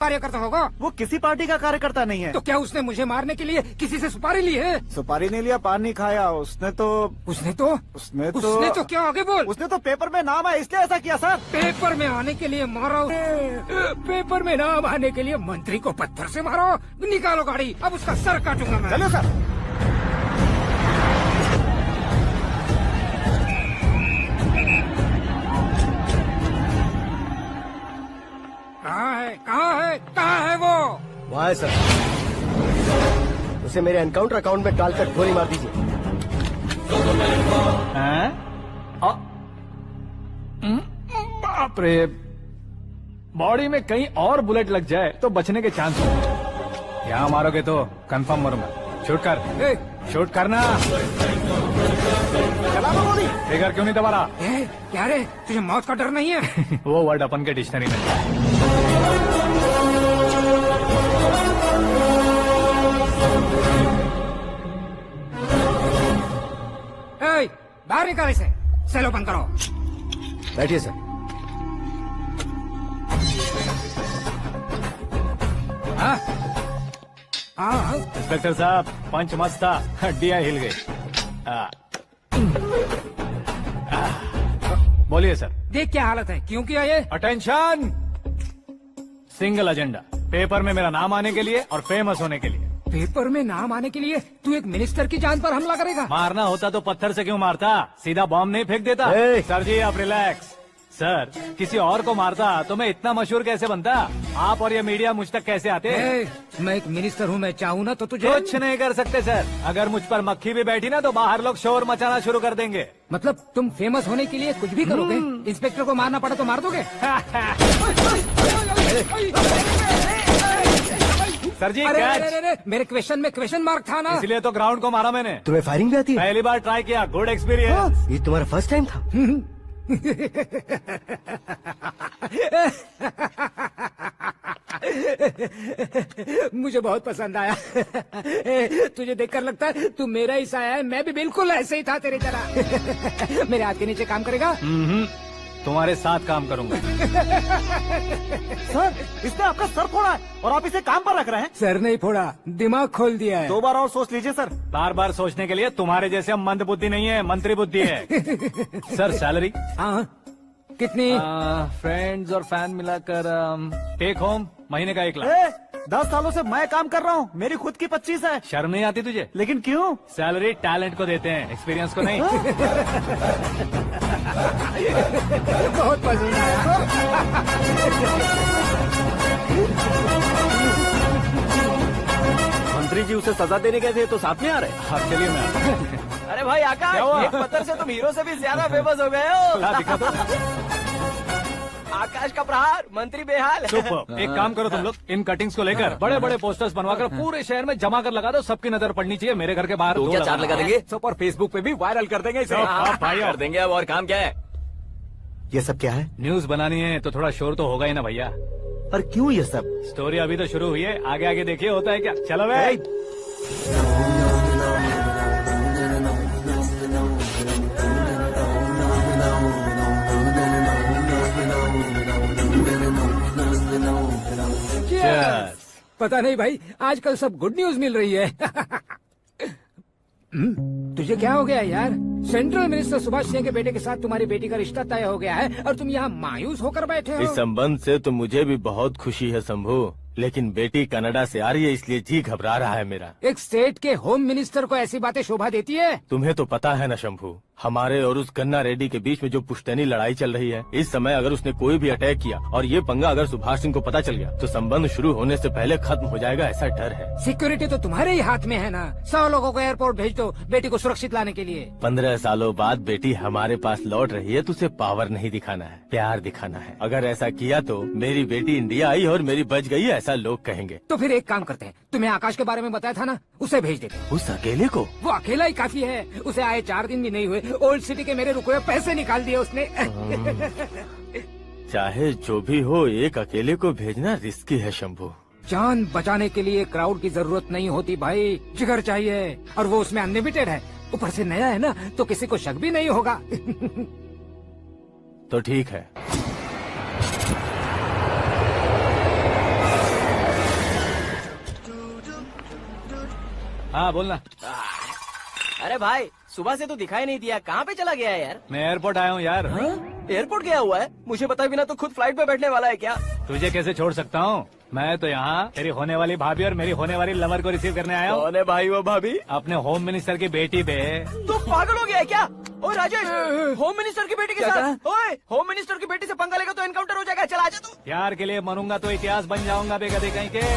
कार्यकर्ता होगा। वो किसी पार्टी का कार्यकर्ता नहीं है। तो क्या उसने मुझे मारने के लिए किसी से सुपारी ली है? सुपारी नहीं लिया, पान नहीं खाया। उसने तो क्या आगे बोल। उसने तो पेपर में नाम है इसलिए ऐसा किया सर। पेपर में आने के लिए मारा? पेपर में नाम आने के लिए मंत्री को पत्थर से मारो। निकालो गाड़ी, अब उसका सर काटूंगा मैं। चलो सर। कहाँ है वो? वहाँ है सर। उसे मेरे एनकाउंटर अकाउंट में डालकर गोली मार दीजिए। बाप रे, बॉडी में कहीं और बुलेट लग जाए तो बचने के चांस हो। यहाँ मारोगे तो कंफर्म मरूंगा। शूट कर, शूट करना। फिगर क्यों नहीं दबा रहा? क्या रे, तुझे मौत का डर नहीं है? वो वर्ड अपन के डिक्शनरी में है। बाहर निकाल इसे। सेलो बंद करो। बैठिए सर। इंस्पेक्टर साहब, पंच मस्त था, हड्डियां हिल गई। बोलिए सर। देख क्या हालत है, क्यों किया ये? अटेंशन, सिंगल एजेंडा, पेपर में मेरा नाम आने के लिए और फेमस होने के लिए। पेपर में नाम आने के लिए तू एक मिनिस्टर की जान पर हमला करेगा? मारना होता तो पत्थर से क्यों मारता, सीधा बॉम्ब नहीं फेंक देता। सर जी आप रिलैक्स। सर, किसी और को मारता तो मैं इतना मशहूर कैसे बनता? आप और ये मीडिया मुझ तक कैसे आते? मैं एक मिनिस्टर हूँ, मैं चाहूँ ना तो तुझे कुछ नहीं कर सकते सर। अगर मुझ पर मक्खी भी बैठी ना तो बाहर लोग शोर मचाना शुरू कर देंगे। मतलब तुम फेमस होने के लिए कुछ भी करोगे? इंस्पेक्टर को मारना पड़ा तो मार दोगे? सर जी अरे, मेरे क्वेश्चन में क्वेश्चन मार्क था ना, इसलिए तो ग्राउंड को मारा मैंने। तुम्हें फायरिंग भी आती है? पहली बार ट्राई किया, गुड एक्सपीरियंस। ये तुम्हारा फर्स्ट टाइम था? मुझे बहुत पसंद आया। तुझे देखकर लगता है तू मेरा ही साया है। मैं भी बिल्कुल ऐसे ही था तेरी तरह। मेरे हाथ के नीचे काम करेगा? तुम्हारे साथ काम करूंगा। सर, इसने आपका सर फोड़ा है और आप इसे काम पर रख रहे हैं। सर नहीं फोड़ा, दिमाग खोल दिया है। 2 बार और सोच लीजिए सर। बार बार सोचने के लिए तुम्हारे जैसे मंद बुद्धि नहीं है, मंत्री बुद्धि है। Sir salary? हाँ, कितनी? फ्रेंड्स और फैन मिलाकर टेक होम महीने का 1 लाख। 10 सालों से मैं काम कर रहा हूँ, मेरी खुद की 25 है। शर्म नहीं आती तुझे? लेकिन क्यों? सैलरी टैलेंट को देते हैं, एक्सपीरियंस को नहीं। बहुत पसंद आया। मंत्री जी उसे सजा देने गए थे तो साथ में आ रहे? हाँ चलिए मैं। अरे भाई आकाश, एक पत्थर से तुम हीरो से भी ज्यादा फेमस हो गए हो। दिखा दो। आकाश का प्रहार, मंत्री बेहाल। सुपर। एक काम करो तुम लोग, इन कटिंग्स को लेकर बड़े बड़े पोस्टर्स बनवाकर पूरे शहर में जमा कर लगा दो। सबकी नजर पड़नी चाहिए। मेरे घर के बाहर तो क्या 4 लगा देंगे? सब और फेसबुक पे भी वायरल कर देंगे इसे। भाई कर देंगे। अब और काम क्या है? ये सब क्या है? न्यूज बनानी है तो थोड़ा शोर तो होगा ही ना भैया। पर क्यों ये सब? स्टोरी अभी तो शुरू हुई है, आगे आगे देखिए होता है क्या। चलो भाई। पता नहीं भाई, आजकल सब गुड न्यूज मिल रही है। तुझे क्या हो गया यार? सेंट्रल मिनिस्टर सुभाष सिंह के बेटे के साथ तुम्हारी बेटी का रिश्ता तय हो गया है और तुम यहाँ मायूस होकर बैठे हो। इस संबंध से तो मुझे भी बहुत खुशी है शंभू, लेकिन बेटी कनाडा से आ रही है इसलिए जी घबरा रहा है मेरा। एक स्टेट के होम मिनिस्टर को ऐसी बातें शोभा देती है? तुम्हें तो पता है ना शंभू, हमारे और उस गन्ना रेड्डी के बीच में जो पुश्तैनी लड़ाई चल रही है, इस समय अगर उसने कोई भी अटैक किया और ये पंगा अगर सुभाष सिंह को पता चल गया तो संबंध शुरू होने से पहले खत्म हो जाएगा, ऐसा डर है। सिक्योरिटी तो तुम्हारे ही हाथ में है ना। 100 लोगों को एयरपोर्ट भेज दो बेटी को सुरक्षित लाने के लिए। 15 सालों बाद बेटी हमारे पास लौट रही है तो उसे पावर नहीं दिखाना है, प्यार दिखाना है। अगर ऐसा किया तो मेरी बेटी इंडिया आई और मेरी बच गई, ऐसा लोग कहेंगे। तो फिर एक काम करते हैं, तुम्हें आकाश के बारे में बताया था ना, उसे भेज देते हैं। उस अकेले को? वो अकेला ही काफी है। उसे आए 4 दिन भी नहीं हुए, ओल्ड सिटी के मेरे रुके हुए पैसे निकाल दिए उसने। चाहे जो भी हो, एक अकेले को भेजना रिस्की है शंभू। जान बचाने के लिए क्राउड की जरूरत नहीं होती भाई, जिगर चाहिए, और वो उसमें अनलिमिटेड है। ऊपर से नया है ना, तो किसी को शक भी नहीं होगा। तो ठीक है। हाँ बोलना। अरे भाई सुबह से तो दिखाई नहीं दिया, कहाँ पे चला गया है यार? मैं एयरपोर्ट आया हूँ यार। एयरपोर्ट गया हुआ है? मुझे बताए बिना तो खुद फ्लाइट पे बैठने वाला है क्या? तुझे कैसे छोड़ सकता हूँ? मैं तो यहाँ तेरी होने वाली भाभी और मेरी होने वाली लवर को रिसीव करने आया हूँ। कौन है भाई वो भाभी? अपने होम मिनिस्टर की बेटी बे। तो पागल हो गया है क्या? ओए राजेश, होम मिनिस्टर की बेटी के साथ? ओए होम मिनिस्टर की बेटी से पंगा लेगा तो एनकाउंटर हो जाएगा। चल आजा तू। प्यार के लिए मरूंगा तो इतिहास बन जाऊंगा बेगधे कहीं के।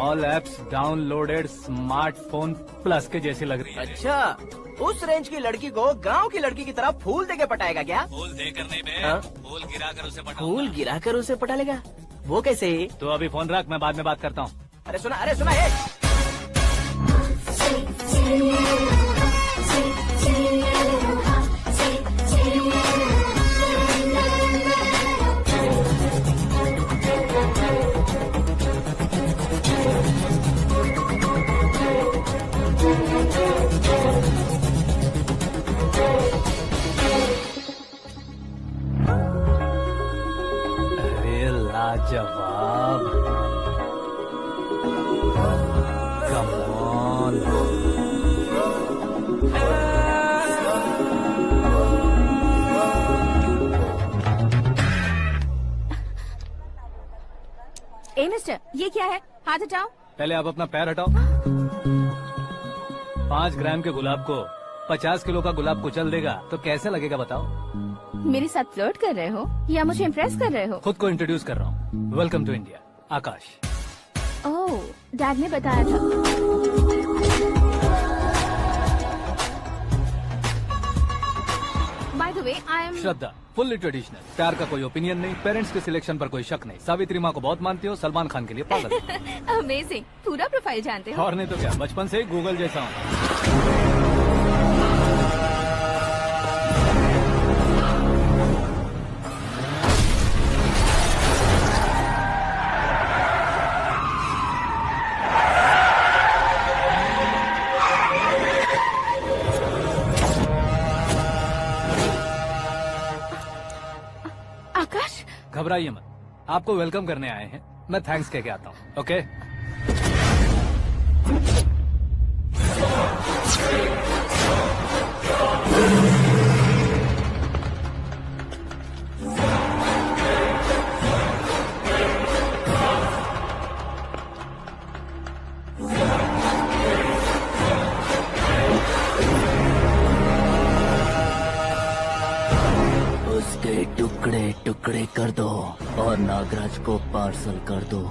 All apps downloaded smartphone plus के जैसी लग रही है। अच्छा, उस रेंज की लड़की को गांव की लड़की की तरह फूल देके पटाएगा क्या? फूल देकर नहीं बे, हाँ? फूल गिराकर उसे पटा। फूल गिराकर उसे पटा लेगा? वो कैसे? तो अभी फोन रख, मैं बाद में बात करता हूँ। अरे सुना ये। अरे लाजवाब, कम ऑन। ए मिस्टर, ये क्या है? हाथ हटाओ। पहले आप अपना पैर हटाओ। 5 ग्राम के गुलाब को 50 किलो का गुलाब कुचल देगा तो कैसे लगेगा बताओ? मेरे साथ फ्लर्ट कर रहे हो या मुझे इम्प्रेस कर रहे हो? खुद को इंट्रोड्यूस कर रहा हूँ। Welcome to India, Akash. Oh, dad ने बताया था। By the way, I am Shraddha, fully traditional. प्यार का कोई ओपिनियन नहीं, पेरेंट्स के सिलेक्शन पर कोई शक नहीं। सावित्री माँ को बहुत मानती हो, सलमान खान के लिए पागल। अमेजिंग, पूरा प्रोफाइल जानते हो। और नहीं तो क्या, बचपन से ही गूगल जैसा हूँ। आकाश, घबराइए मत, आपको वेलकम करने आए हैं। मैं थैंक्स कह के आता हूँ। ओके? उसके टुकड़े टुकड़े कर दो और नागराज को पार्सल कर दो।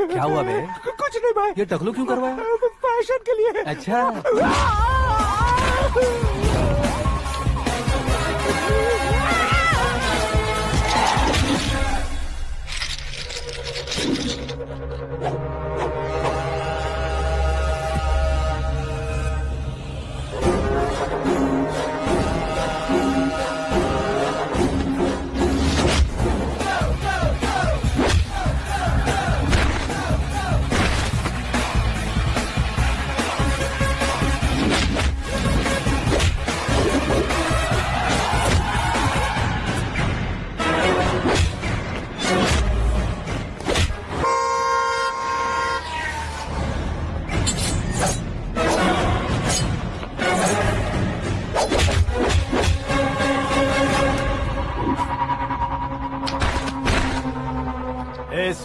क्या हुआ बे? कुछ नहीं भाई। ये टकलू क्यों करवाया? फैशन के लिए। अच्छा,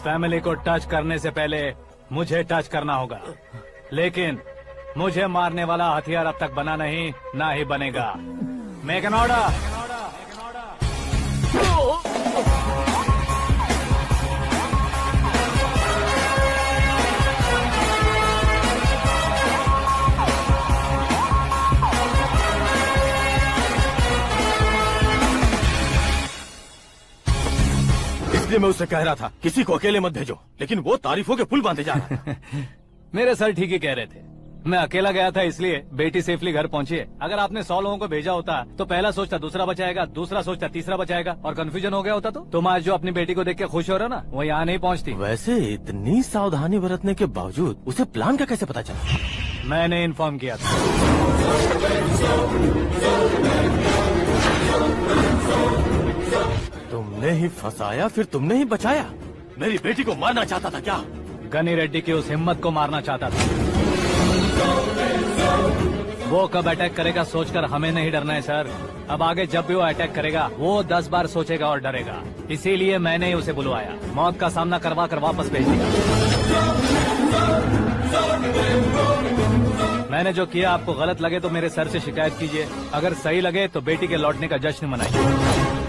फैमिली को टच करने से पहले मुझे टच करना होगा, लेकिन मुझे मारने वाला हथियार अब तक बना नहीं, ना ही बनेगा। Make an order. इसलिए मैं उससे कह रहा था किसी को अकेले मत भेजो, लेकिन वो तारीफों के पुल बांधे जा रहा है। मेरे सर ठीक ही कह रहे थे। मैं अकेला गया था इसलिए बेटी सेफली घर पहुंची है। अगर आपने 100 लोगों को भेजा होता तो पहला सोचता दूसरा बचाएगा, दूसरा सोचता तीसरा बचाएगा, और कंफ्यूजन हो गया होता तो तुम आज जो अपनी बेटी को देख के खुश हो रहे हो ना, वो यहाँ नहीं पहुँचती। वैसे इतनी सावधानी बरतने के बावजूद उसे प्लान का कैसे पता चला? मैंने इन्फॉर्म किया था। तुमने ही फंसाया, फिर तुमने ही बचाया। मेरी बेटी को मारना चाहता था क्या? गनी रेड्डी की उस हिम्मत को मारना चाहता था। वो कब अटैक करेगा सोचकर हमें नहीं डरना है सर। अब आगे जब भी वो अटैक करेगा वो 10 बार सोचेगा और डरेगा। इसीलिए मैंने ही उसे बुलवाया, मौत का सामना करवा कर वापस भेज दिया। मैंने जो किया आपको गलत लगे तो मेरे सर से शिकायत कीजिए, अगर सही लगे तो बेटी के लौटने का जश्न मनाइए।